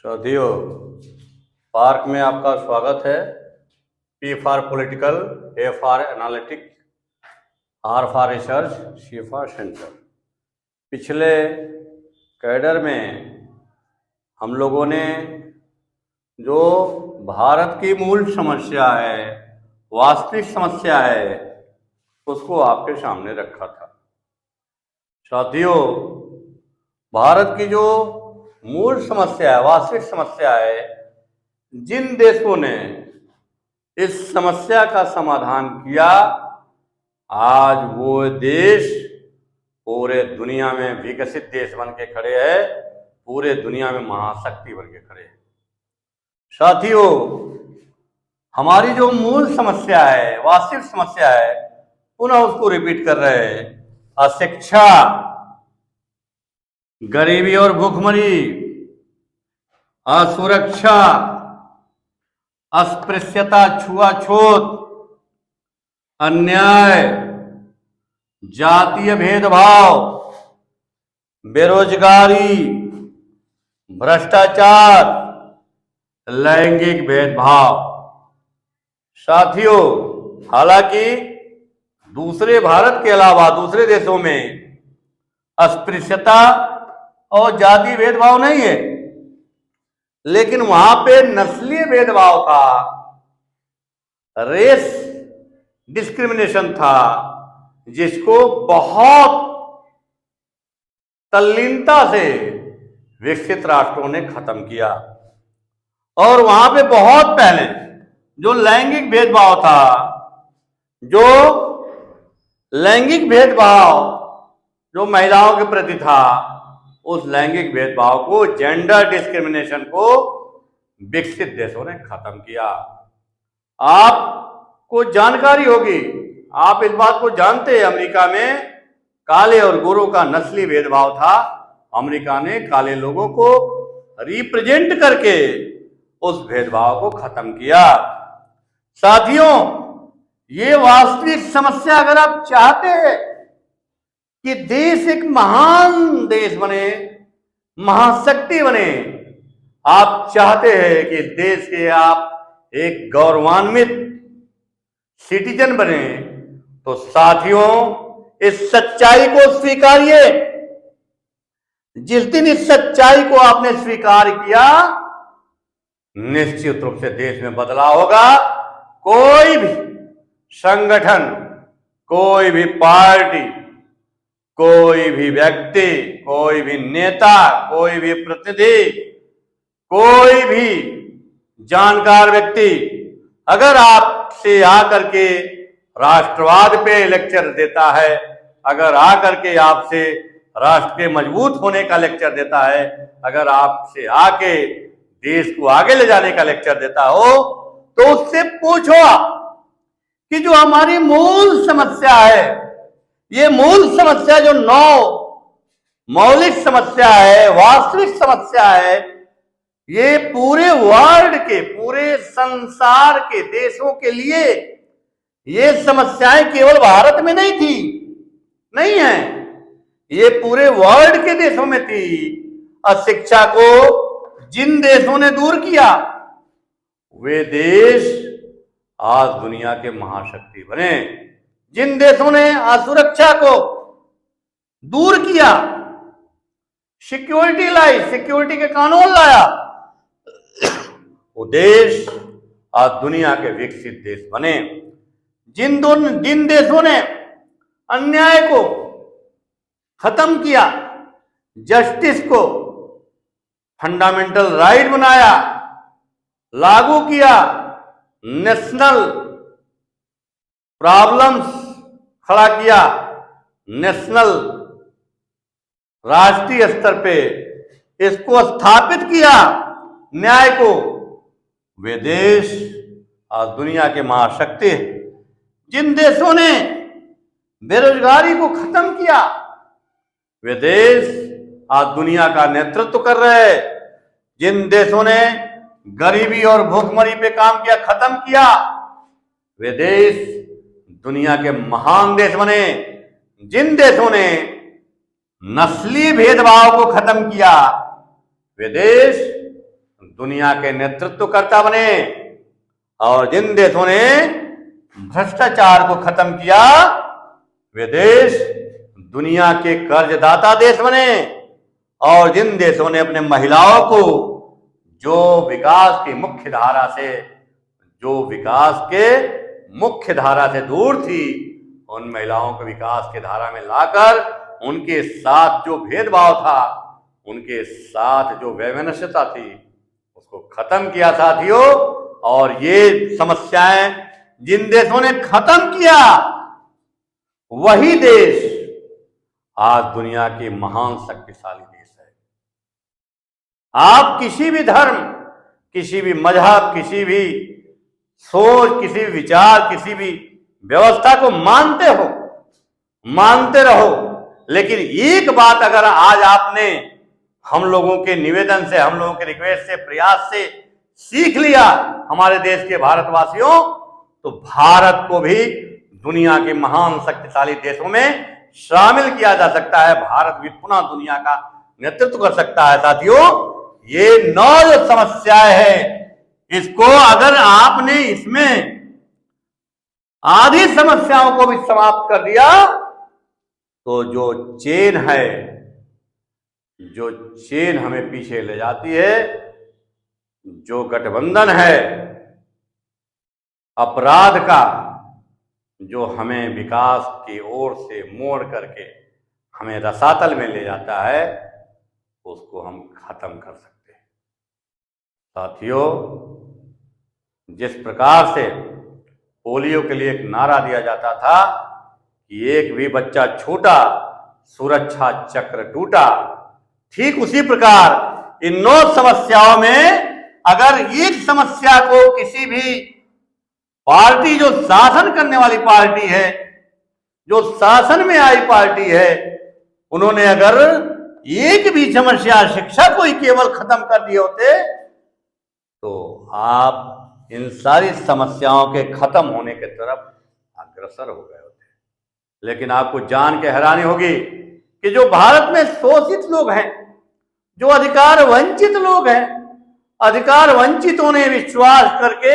साथियों, पार्क में आपका स्वागत है। P for political, A for analytic, R for research, C for centre. पिछले कैडर में हम लोगों ने जो भारत की मूल समस्या है, वास्तविक समस्या है, उसको आपके सामने रखा था। साथियों, भारत की जो मूल समस्या है, वास्तविक समस्या है, जिन देशों ने इस समस्या का समाधान किया, आज वो देश पूरे दुनिया में विकसित देश बन के खड़े हैं, पूरे दुनिया में महाशक्ति बन के खड़े हैं। साथियों, हमारी जो मूल समस्या है, वास्तविक समस्या है, पुनः उसको रिपीट कर रहे हैं। अशिक्षा, गरीबी और भूखमरी, असुरक्षा, अस्पृश्यता, छुआछूत, अन्याय, जातीय भेदभाव, बेरोजगारी, भ्रष्टाचार, लैंगिक भेदभाव। साथियों, हालांकि दूसरे भारत के अलावा दूसरे देशों में अस्पृश्यता और जातीय भेदभाव नहीं है, लेकिन वहां पे नस्लीय भेदभाव था, रेस डिस्क्रिमिनेशन था, जिसको बहुत तल्लीनता से विकसित राष्ट्रों ने खत्म किया। और वहां पे बहुत पहले जो लैंगिक भेदभाव था, जो लैंगिक भेदभाव जो महिलाओं के प्रति था, उस लैंगिक भेदभाव को, जेंडर डिस्क्रिमिनेशन को विकसित देशों ने खत्म किया। आपको जानकारी होगी, आप इस बात को जानते हैं, अमेरिका में काले और गोरों का नस्ली भेदभाव था। अमेरिका ने काले लोगों को रिप्रेजेंट करके उस भेदभाव को खत्म किया। साथियों, ये वास्तविक समस्या अगर आप चाहते हैं कि देश एक महान देश बने, महाशक्ति बने, आप चाहते हैं कि देश के आप एक गौरवान्वित सिटीजन बने, तो साथियों, इस सच्चाई को स्वीकारिए। जिस दिन इस सच्चाई को आपने स्वीकार किया, निश्चित रूप से देश में बदलाव होगा। कोई भी संगठन, कोई भी पार्टी, कोई भी व्यक्ति, कोई भी नेता, कोई भी प्रतिनिधि, कोई भी जानकार व्यक्ति अगर आपसे आकर के राष्ट्रवाद पे लेक्चर देता है, अगर आकर के आपसे राष्ट्र के मजबूत होने का लेक्चर देता है, अगर आपसे आके देश को आगे ले जाने का लेक्चर देता हो, तो उससे पूछो कि जो हमारी मूल समस्या है, ये मूल समस्या जो मौलिक समस्या है, वास्तविक समस्या है, ये पूरे वर्ल्ड के, पूरे संसार के देशों के लिए ये समस्याएं केवल भारत में नहीं थी, नहीं है, ये पूरे वर्ल्ड के देशों में थी। अशिक्षा को जिन देशों ने दूर किया, वे देश आज दुनिया के महाशक्ति बने। जिन देशों ने असुरक्षा को दूर किया, सिक्योरिटी लाई, सिक्योरिटी के कानून लाया, वो देश आज दुनिया के विकसित देश बने। जिन देशों ने अन्याय को खत्म किया, जस्टिस को फंडामेंटल राइट बनाया, लागू किया, नेशनल प्रॉब्लम्स खड़ा किया, नेशनल राष्ट्रीय स्तर पे इसको स्थापित किया, न्याय को, वे देश आज दुनिया के महाशक्ति हैं। जिन देशों ने बेरोजगारी को खत्म किया, वे देश आज दुनिया का नेतृत्व कर रहे हैं। जिन देशों ने गरीबी और भूखमरी पे काम किया, खत्म किया, वे देश दुनिया के महान देश बने। जिन देशों ने नस्लीय भेदभाव को खत्म किया, वे देश दुनिया के नेतृत्वकर्ता बने, और जिन देशों ने भ्रष्टाचार को खत्म किया वे देश दुनिया के कर्जदाता देश बने, और जिन देशों ने अपने महिलाओं को जो विकास की मुख्य धारा से दूर थी, उन महिलाओं को विकास की धारा में लाकर उनके साथ जो भेदभाव था, उनके साथ जो वैमनस्यता थी, उसको खत्म किया साथियों। और ये समस्याएं जिन देशों ने खत्म किया, वही देश आज दुनिया के महान शक्तिशाली देश है। आप किसी भी धर्म, किसी भी मजहब, किसी भी सोच, किसी भी विचार, किसी भी व्यवस्था को मानते हो, मानते रहो, लेकिन एक बात अगर आज आपने हम लोगों के निवेदन से, हम लोगों के रिक्वेस्ट से, प्रयास से सीख लिया हमारे देश के भारतवासियों, तो भारत को भी दुनिया के महान शक्तिशाली देशों में शामिल किया जा सकता है। भारत भी पुनः दुनिया का नेतृत्व कर सकता है। साथियों, ये 9 जो समस्याएं हैं, इसको अगर आपने इसमें आधी समस्याओं को भी समाप्त कर दिया, तो जो चेन है, जो चेन हमें पीछे ले जाती है, जो गठबंधन है अपराध का, जो हमें विकास की ओर से मोड़ करके हमें रसातल में ले जाता है, उसको हम खत्म कर सकते हैं। साथियों, जिस प्रकार से पोलियो के लिए एक नारा दिया जाता था कि एक भी बच्चा छूटा सुरक्षा चक्र टूटा, ठीक उसी प्रकार इन 9 समस्याओं में अगर एक समस्या को किसी भी पार्टी, जो शासन करने वाली पार्टी है, जो शासन में आई पार्टी है, उन्होंने अगर एक भी समस्या, शिक्षा को ही केवल खत्म कर दिए होते, तो आप इन सारी समस्याओं के खत्म होने की तरफ अग्रसर हो गए होते। लेकिन आपको जान के हैरानी होगी कि जो भारत में शोषित लोग हैं, जो अधिकार वंचित लोग हैं, अधिकार वंचितों ने विश्वास करके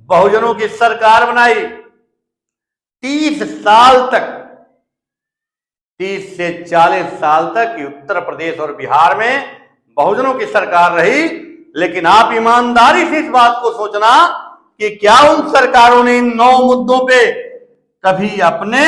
बहुजनों की सरकार बनाई। 30 साल तक, 30 से 40 साल तक उत्तर प्रदेश और बिहार में बहुजनों की सरकार रही। लेकिन आप ईमानदारी से इस बात को सोचना कि क्या उन सरकारों ने इन 9 मुद्दों पे कभी अपने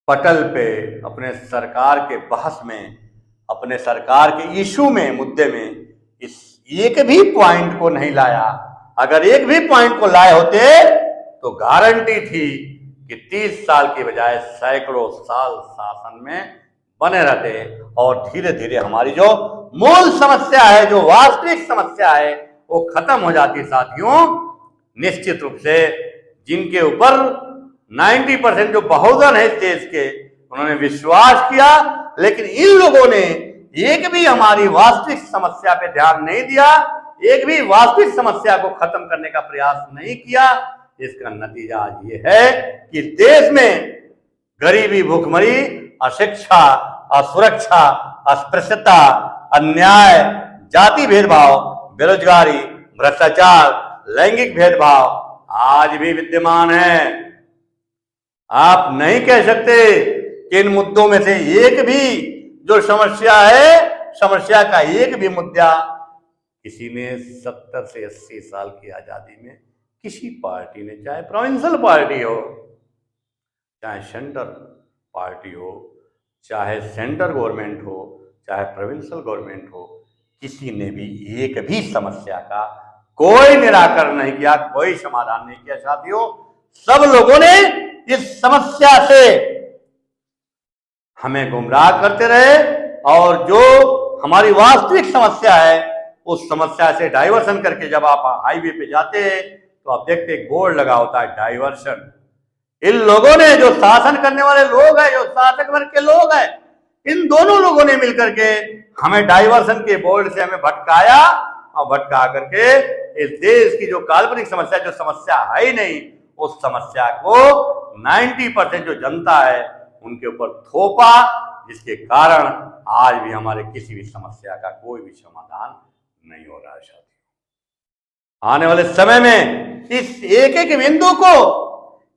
पटल पे, अपने सरकार के बहस में, अपने सरकार के इशू में, मुद्दे में इस एक भी पॉइंट को नहीं लाया? अगर एक भी पॉइंट को लाए होते तो गारंटी थी कि 30 साल की बजाय सैकड़ों साल शासन में बने रहते, और धीरे धीरे हमारी जो मूल समस्या है, जो वास्तविक समस्या है, वो खत्म हो जाती। साथियों, निश्चित रूप से जिनके ऊपर 90% जो बहुजन है इस देश के, उन्होंने विश्वास किया, लेकिन इन लोगों ने एक भी हमारी वास्तविक समस्या पे ध्यान नहीं दिया, एक भी वास्तविक समस्या को खत्म करने का प्रयास नहीं किया। इसका नतीजा आज ये है कि देश में गरीबी, भूखमरी, अशिक्षा, असुरक्षा, अस्पृश्यता, अन्याय, जाति भेदभाव, बेरोजगारी, भ्रष्टाचार, लैंगिक भेदभाव आज भी विद्यमान है। आप नहीं कह सकते कि इन मुद्दों में से एक भी जो समस्या है, समस्या का एक भी मुद्दा किसी ने 70 से 80 साल की आजादी में किसी पार्टी ने, चाहे प्रोविंशियल पार्टी हो, चाहे सेंटर पार्टी हो, चाहे सेंटर गवर्नमेंट हो, चाहे प्रोविंशियल गवर्नमेंट हो, किसी ने भी एक भी समस्या का कोई निराकरण नहीं किया, कोई समाधान नहीं किया। साथियों, सब लोगों ने इस समस्या से हमें गुमराह करते रहे, और जो हमारी वास्तविक समस्या है उस समस्या से डाइवर्सन करके जब आप हाईवे पे जाते हैं तो आप देखते एक बोर्ड लगा होता है डाइवर्शन। इन लोगों ने, जो शासन करने वाले लोग हैं, जो शासक वर्ग के लोग हैं, इन दोनों लोगों ने मिलकर के हमें डाइवर्सन के बोर्ड से हमें भटकाया, और भटका करके इस देश की जो काल्पनिक समस्या, जो समस्या है ही नहीं, उस समस्या को 90% जो जनता है उनके ऊपर थोपा, जिसके कारण आज भी हमारे किसी भी समस्या का कोई भी समाधान नहीं हो रहा है साथियों। आने वाले समय में इस एक एक बिंदु को,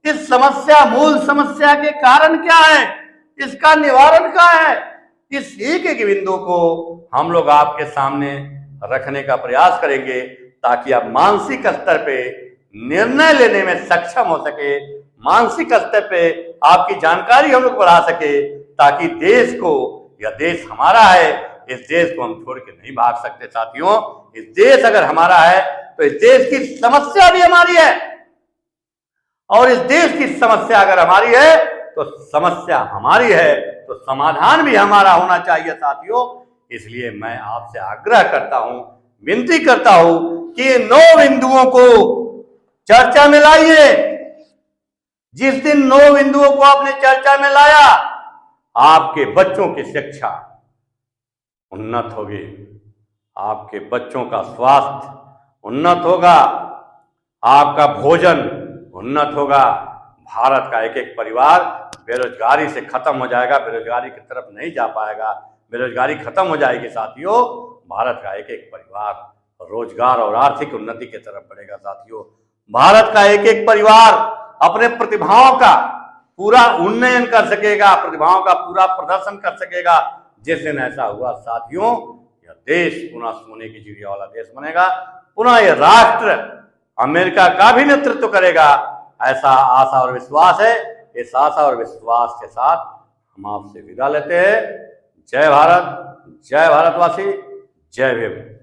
इस समस्या, मूल समस्या के कारण क्या है, इसका निवारण क्या है, इस एक एक बिंदु को हम लोग आपके सामने रखने का प्रयास करेंगे ताकि आप मानसिक स्तर पे निर्णय लेने में सक्षम हो सके, मानसिक स्तर पे आपकी जानकारी हम लोग बढ़ा सके, ताकि देश को, यह देश हमारा है, इस देश को हम छोड़ के नहीं भाग सकते साथियों। इस देश अगर हमारा है तो इस देश की समस्या भी हमारी है, और इस देश की समस्या अगर हमारी है तो समस्या हमारी है तो समाधान भी हमारा होना चाहिए साथियों। इसलिए मैं आपसे आग्रह करता हूं, विनती करता हूं कि 9 बिंदुओं को चर्चा में लाइए। जिस दिन 9 बिंदुओं को आपने चर्चा में लाया, आपके बच्चों की शिक्षा उन्नत होगी, आपके बच्चों का स्वास्थ्य उन्नत होगा, आपका भोजन उन्नत होगा, भारत का एक एक परिवार बेरोजगारी से खत्म हो जाएगा, बेरोजगारी की तरफ नहीं जा पाएगा, बेरोजगारी खत्म हो जाएगी साथियों। भारत का एक एक परिवार रोजगार और आर्थिक उन्नति की तरफ बढ़ेगा साथियों। भारत का एक एक परिवार अपने प्रतिभाओं का पूरा उन्नयन कर सकेगा, प्रतिभाओं का पूरा प्रदर्शन कर सकेगा। जिस दिन ऐसा हुआ साथियों, यह देश पुनः सोने की चिड़िया वाला देश बनेगा, पुनः यह राष्ट्र अमेरिका का भी नेतृत्व करेगा, ऐसा आशा और विश्वास है। इस आशा और विश्वास के साथ हम आपसे विदा लेते हैं। जय भारत, जय भारतवासी, जय भीम।